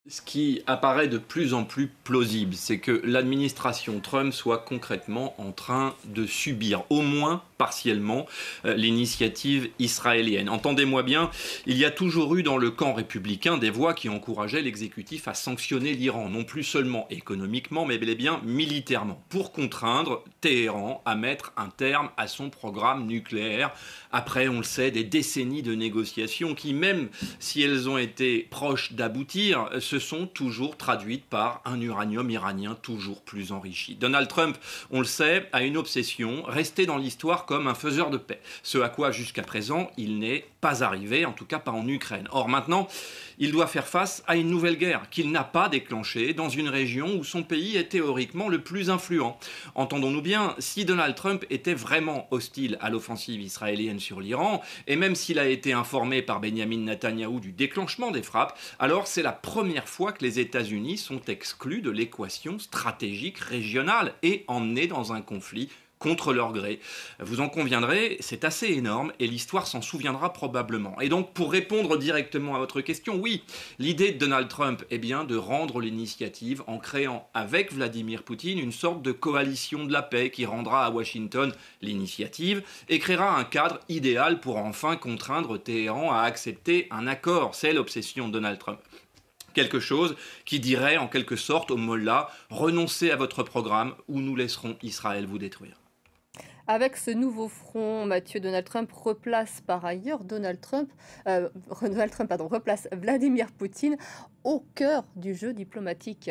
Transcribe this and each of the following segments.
Ce qui apparaît de plus en plus plausible, c'est que l'administration Trump soit concrètement en train de subir, au moins partiellement, l'initiative israélienne. Entendez-moi bien, il y a toujours eu dans le camp républicain des voix qui encourageaient l'exécutif à sanctionner l'Iran, non plus seulement économiquement, mais bel et bien militairement, pour contraindre Téhéran à mettre un terme à son programme nucléaire. Après, on le sait, des décennies de négociations qui, même si elles ont été proches d'aboutir, se sont toujours traduites par un uranium iranien toujours plus enrichi. Donald Trump, on le sait, a une obsession, rester dans l'histoire comme un faiseur de paix. Ce à quoi, jusqu'à présent, il n'est pas arrivé, en tout cas pas en Ukraine. Or, maintenant, il doit faire face à une nouvelle guerre qu'il n'a pas déclenchée dans une région où son pays est théoriquement le plus influent. Entendons-nous bien, si Donald Trump était vraiment hostile à l'offensive israélienne sur l'Iran, et même s'il a été informé par Benjamin Netanyahou du déclenchement des frappes, alors c'est la première fois que les États-Unis sont exclus de l'équation stratégique régionale et emmenés dans un conflit contre leur gré. Vous en conviendrez, c'est assez énorme et l'histoire s'en souviendra probablement. Et donc, pour répondre directement à votre question, oui, l'idée de Donald Trump est bien de rendre l'initiative en créant avec Vladimir Poutine une sorte de coalition de la paix qui rendra à Washington l'initiative et créera un cadre idéal pour enfin contraindre Téhéran à accepter un accord. C'est l'obsession de Donald Trump. Quelque chose qui dirait en quelque sorte aux mollahs, renoncez à votre programme ou nous laisserons Israël vous détruire. Avec ce nouveau front, Mathieu, Donald Trump replace par ailleurs Donald Trump pardon, replace Vladimir Poutine au cœur du jeu diplomatique.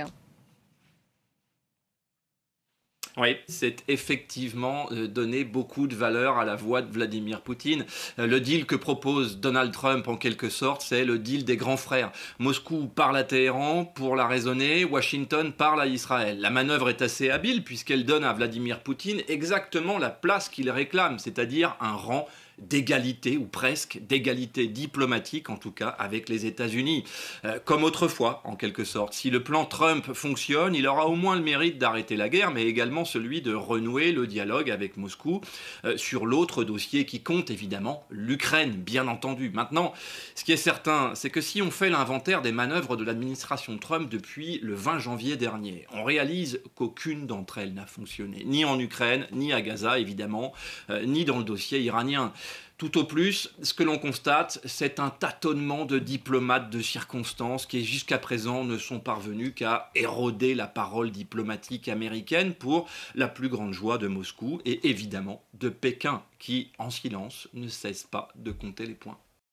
Oui, c'est effectivement donner beaucoup de valeur à la voix de Vladimir Poutine. Le deal que propose Donald Trump, en quelque sorte, c'est le deal des grands frères. Moscou parle à Téhéran pour la raisonner, Washington parle à Israël. La manœuvre est assez habile puisqu'elle donne à Vladimir Poutine exactement la place qu'il réclame, c'est-à-dire un rang d'égalité, ou presque d'égalité diplomatique en tout cas, avec les États-Unis. Comme autrefois, en quelque sorte. Si le plan Trump fonctionne, il aura au moins le mérite d'arrêter la guerre, mais également celui de renouer le dialogue avec Moscou sur l'autre dossier qui compte, évidemment, l'Ukraine, bien entendu. Maintenant, ce qui est certain, c'est que si on fait l'inventaire des manœuvres de l'administration Trump depuis le 20 janvier dernier, on réalise qu'aucune d'entre elles n'a fonctionné, ni en Ukraine, ni à Gaza, évidemment, ni dans le dossier iranien. Tout au plus, ce que l'on constate, c'est un tâtonnement de diplomates de circonstances qui, jusqu'à présent, ne sont parvenus qu'à éroder la parole diplomatique américaine pour la plus grande joie de Moscou et évidemment de Pékin, qui, en silence, ne cesse pas de compter les points.